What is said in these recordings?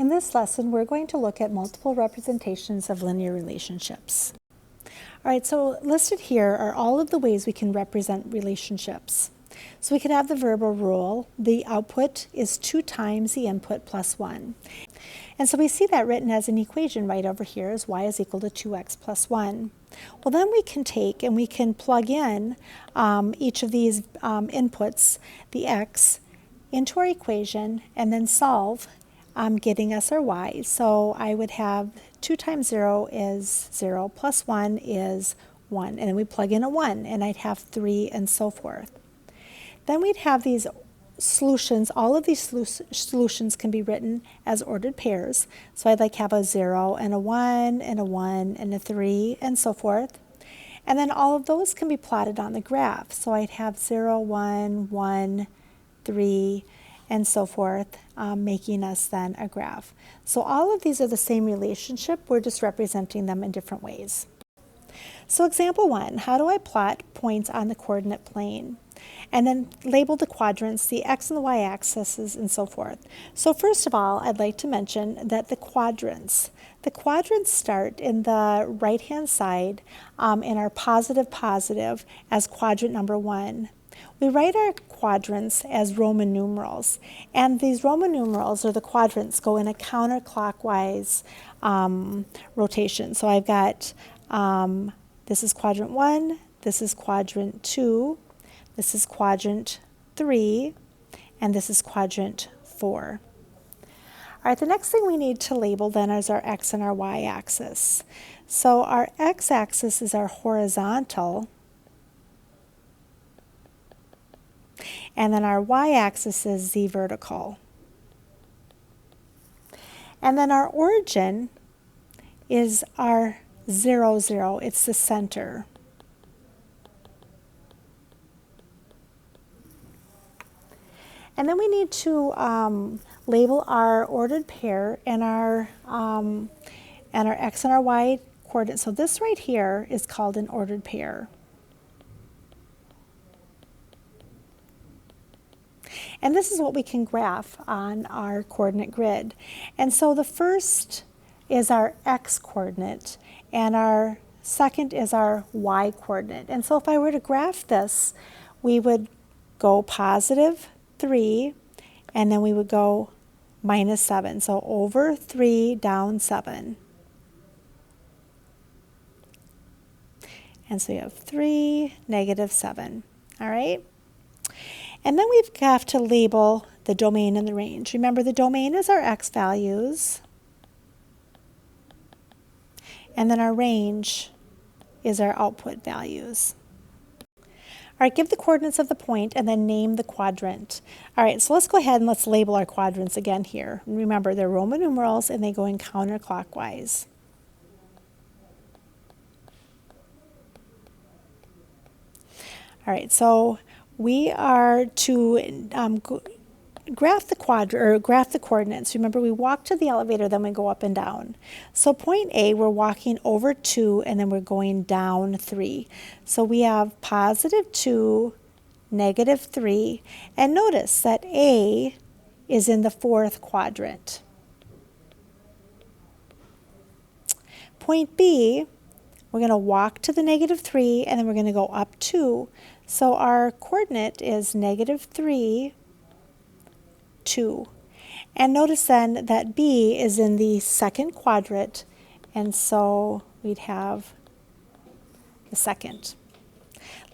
In this lesson, we're going to look at multiple representations of linear relationships. All right, so listed here are all of the ways we can represent relationships. So we could have the verbal rule, the output is 2 times the input plus 1. And so we see that written as an equation right over here as y is equal to 2x plus 1. Well, then we can take and we can plug in each of these inputs, the x, into our equation and then solve, getting us our y. So I would have 2 times 0 is 0 plus 1 is 1. And then we plug in a 1 and I'd have 3 and so forth. Then we'd have these solutions. All of these solutions can be written as ordered pairs. So I'd have a 0 and a 1 and a 1 and a 3 and so forth. And then all of those can be plotted on the graph. So I'd have 0, 1, 1, 3, and so forth, making us then a graph. So all of these are the same relationship. We're just representing them in different ways. So example 1, how do I plot points on the coordinate plane? And then label the quadrants, the x and the y-axis, and so forth. So first of all, I'd like to mention that the quadrants start in the right-hand side and are positive as quadrant number 1. We write our quadrants as Roman numerals, and these Roman numerals, or the quadrants, go in a counterclockwise rotation. So I've got, this is quadrant 1, this is quadrant 2, this is quadrant 3, and this is quadrant 4. All right, the next thing we need to label then is our x and our y-axis. So our x-axis is our horizontal, and then our y-axis is the vertical. And then our origin is our 0, 0. It's the center. And then we need to label our ordered pair and our x and our y coordinates. So this right here is called an ordered pair. And this is what we can graph on our coordinate grid. And so the first is our x coordinate, and our second is our y coordinate. And so if I were to graph this, we would go positive 3, and then we would go minus 7. So over 3, down 7. And so you have 3, negative 7. All right? And then we have to label the domain and the range. Remember, the domain is our x values, and then our range is our output values. All right, give the coordinates of the point and then name the quadrant. All right, so let's go ahead and let's label our quadrants again here. Remember, they're Roman numerals and they go in counterclockwise. All right, so we are to graph the coordinates. Remember, we walk to the elevator, then we go up and down. So point A, we're walking over 2, and then we're going down 3. So we have positive 2, negative 3, and notice that A is in the 4th quadrant. Point B, we're going to walk to the negative 3, and then we're going to go up 2. So our coordinate is negative 3, 2. And notice then that B is in the 2nd quadrant, and so we'd have the 2nd.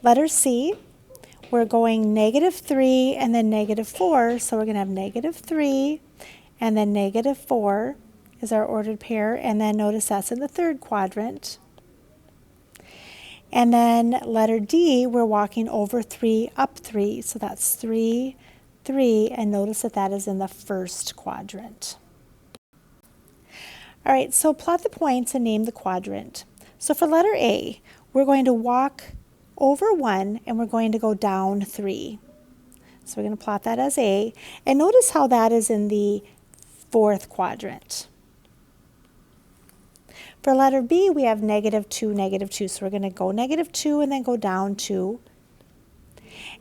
Letter C, we're going negative 3 and then negative 4, so we're going to have negative 3 and then negative 4 is our ordered pair, and then notice that's in the 3rd quadrant. And then letter D, we're walking over 3, up 3, so that's 3, 3, and notice that that is in the 1st quadrant. All right, so plot the points and name the quadrant. So for letter A, we're going to walk over 1 and we're going to go down 3. So we're going to plot that as A, and notice how that is in the 4th quadrant. For letter B, we have negative 2, so we're going to go negative 2 and then go down 2.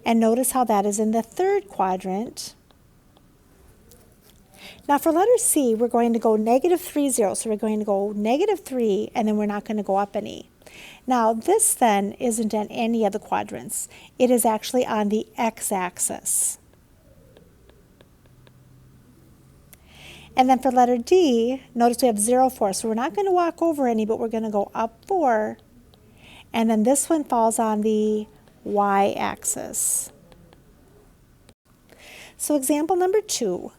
And notice how that is in the 3rd quadrant. Now for letter C, we're going to go negative 3, 0. So we're going to go negative 3, and then we're not going to go up any. Now this then isn't in any of the quadrants. It is actually on the x-axis. And then for letter D, notice we have 0, 4. So we're not going to walk over any, but we're going to go up 4. And then this one falls on the y-axis. So example number 2.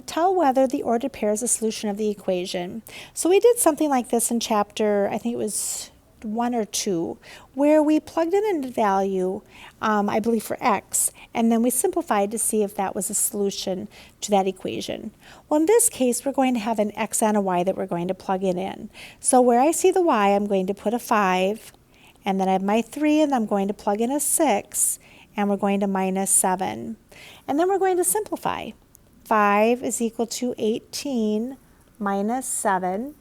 Tell whether the ordered pair is a solution of the equation. So we did something like this in chapter, I think it was 1 or 2, where we plugged in a value, I believe for x, and then we simplified to see if that was a solution to that equation. Well, in this case, we're going to have an x and a y that we're going to plug it in. So where I see the y, I'm going to put a 5, and then I have my 3, and I'm going to plug in a 6, and we're going to minus 7. And then we're going to simplify. 5 is equal to 18 minus 7.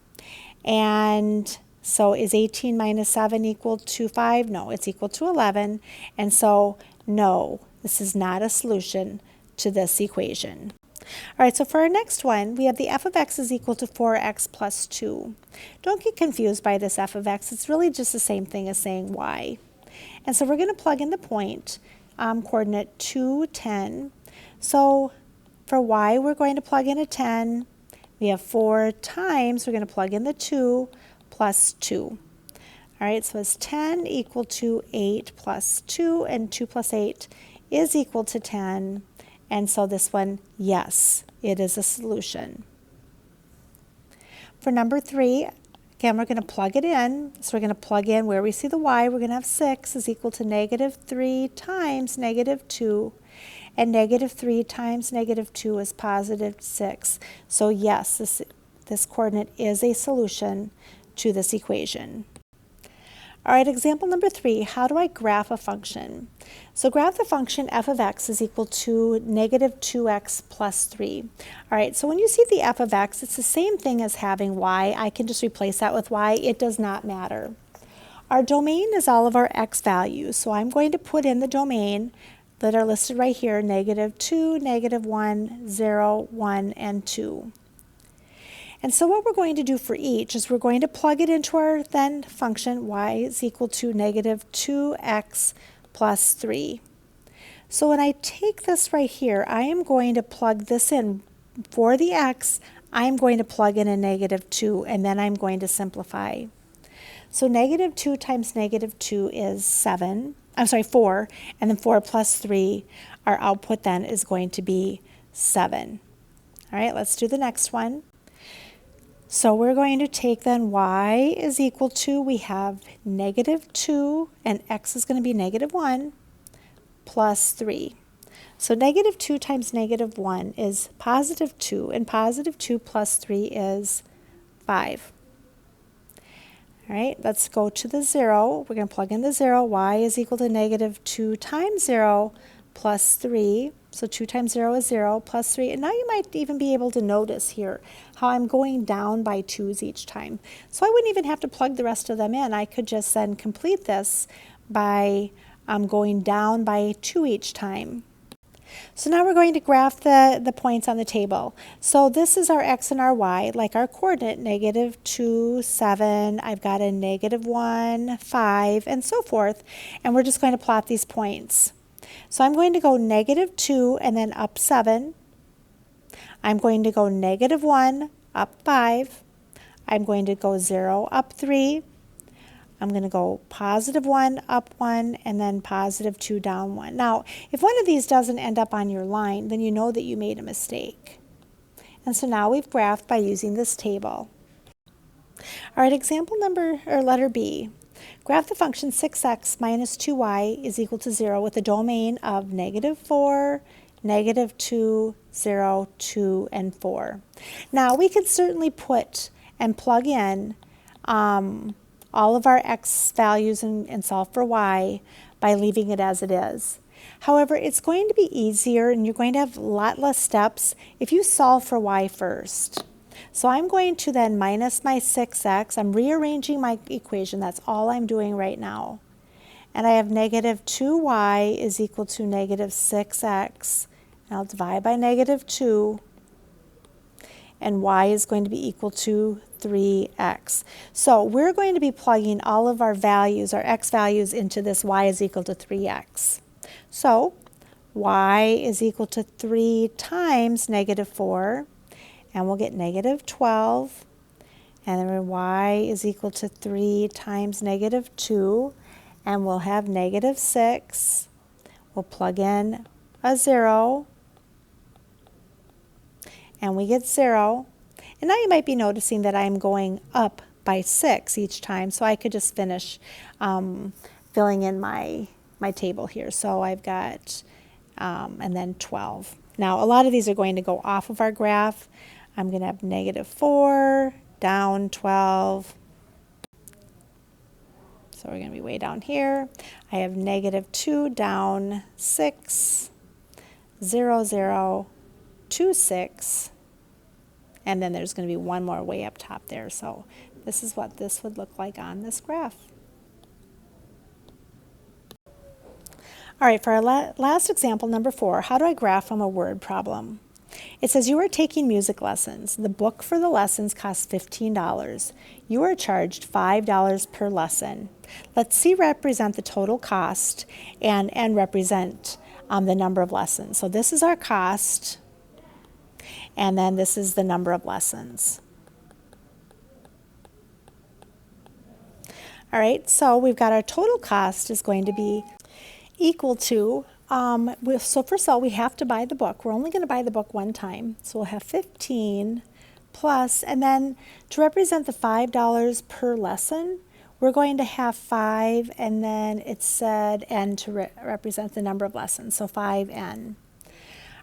And so is 18 minus 7 equal to 5? No, it's equal to 11. And so, no, this is not a solution to this equation. All right, so for our next one, we have the f of x is equal to 4x plus 2. Don't get confused by this f of x. It's really just the same thing as saying y. And so we're going to plug in the point coordinate 2, 10. So for y, we're going to plug in a 10. We have 4 times, we're going to plug in the 2 plus 2. All right, so it's 10 equal to 8 plus 2, and 2 plus 8 is equal to 10. And so this one, yes, it is a solution. For number 3, again, we're going to plug it in. So we're going to plug in where we see the y. We're going to have 6 is equal to negative 3 times negative 2. And negative 3 times negative 2 is positive 6. So yes, this coordinate is a solution to this equation. All right, example number 3, how do I graph a function? So graph the function f of x is equal to negative 2x plus 3. All right, so when you see the f of x, it's the same thing as having y. I can just replace that with y. It does not matter. Our domain is all of our x values, so I'm going to put in the domain that are listed right here, negative 2, negative 1, 0, 1, and 2. And so what we're going to do for each is we're going to plug it into our then function y is equal to negative 2x plus 3. So when I take this right here, I am going to plug this in. For the x, I'm going to plug in a negative 2, and then I'm going to simplify. So negative 2 times negative 2 is 4, and then 4 plus 3, our output then is going to be 7. All right, let's do the next one. So we're going to take then y is equal to, we have negative 2, and x is going to be negative 1, plus 3. So negative 2 times negative 1 is positive 2, and positive 2 plus 3 is 5. All right, let's go to the 0. We're going to plug in the 0. Y is equal to negative 2 times 0 plus 3. So 2 times 0 is 0 plus 3. And now you might even be able to notice here how I'm going down by 2's each time. So I wouldn't even have to plug the rest of them in. I could just then complete this by going down by 2 each time. So now we're going to graph the points on the table. So this is our x and our y, like our coordinate, negative 2, 7, I've got a negative 1, 5, and so forth. And we're just going to plot these points. So I'm going to go negative 2 and then up 7. I'm going to go negative 1, up 5. I'm going to go 0, up 3. I'm going to go positive 1, up 1, and then positive 2, down 1. Now, if one of these doesn't end up on your line, then you know that you made a mistake. And so now we've graphed by using this table. All right, example letter B. Graph the function 6x minus 2y is equal to 0 with a domain of negative 4, negative 2, 0, 2, and 4. Now, we could certainly put and plug in all of our x values and solve for y by leaving it as it is. However, it's going to be easier and you're going to have a lot less steps if you solve for y first. So I'm going to then minus my 6x. I'm rearranging my equation. That's all I'm doing right now. And I have negative 2y is equal to negative 6x. And I'll divide by negative 2. and y is going to be equal to 3x. So we're going to be plugging all of our values, our x values, into this y is equal to 3x. So y is equal to 3 times negative 4, and we'll get negative 12. And then y is equal to 3 times negative 2, and we'll have negative 6. We'll plug in a 0, and we get 0. And now you might be noticing that I'm going up by 6 each time, so I could just finish filling in my table here. So I've got, and then 12. Now, a lot of these are going to go off of our graph. I'm going to have negative 4, down 12. So we're going to be way down here. I have negative 2, down 6, 0, 0, 2, 6. And then there's going to be one more way up top there. So this is what this would look like on this graph. All right, for our last example, number 4, how do I graph from a word problem? It says you are taking music lessons. The book for the lessons costs $15. You are charged $5 per lesson. Let's represent the total cost and represent the number of lessons. So this is our cost, and then this is the number of lessons. All right, so we've got our total cost is going to be equal to, so first of all, we have to buy the book. We're only going to buy the book one time. So we'll have 15 plus, and then to represent the $5 per lesson, we're going to have 5, and then it said n to represent the number of lessons, so 5n. All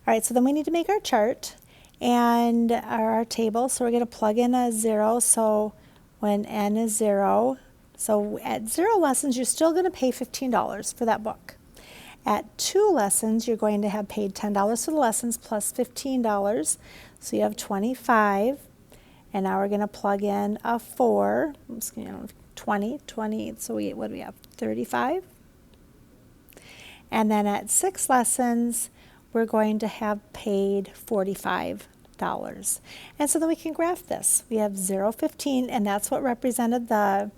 right, so then we need to make our chart and our table. So we're going to plug in a 0, so when n is 0, so at 0 lessons, you're still going to pay $15 for that book. At 2 lessons, you're going to have paid $10 for the lessons plus $15, so you have 25. And now we're going to plug in a 4, 20, so what do we have, 35? And then at 6 lessons, we're going to have paid $45. And so then we can graph this. We have 0, 15, and that's what represented the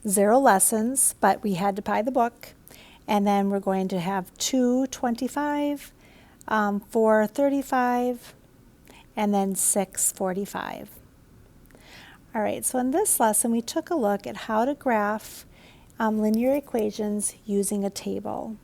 0 lessons, but we had to buy the book. And then we're going to have 2, 25, 4, 35, and then 6, 45. All right, so in this lesson, we took a look at how to graph linear equations using a table.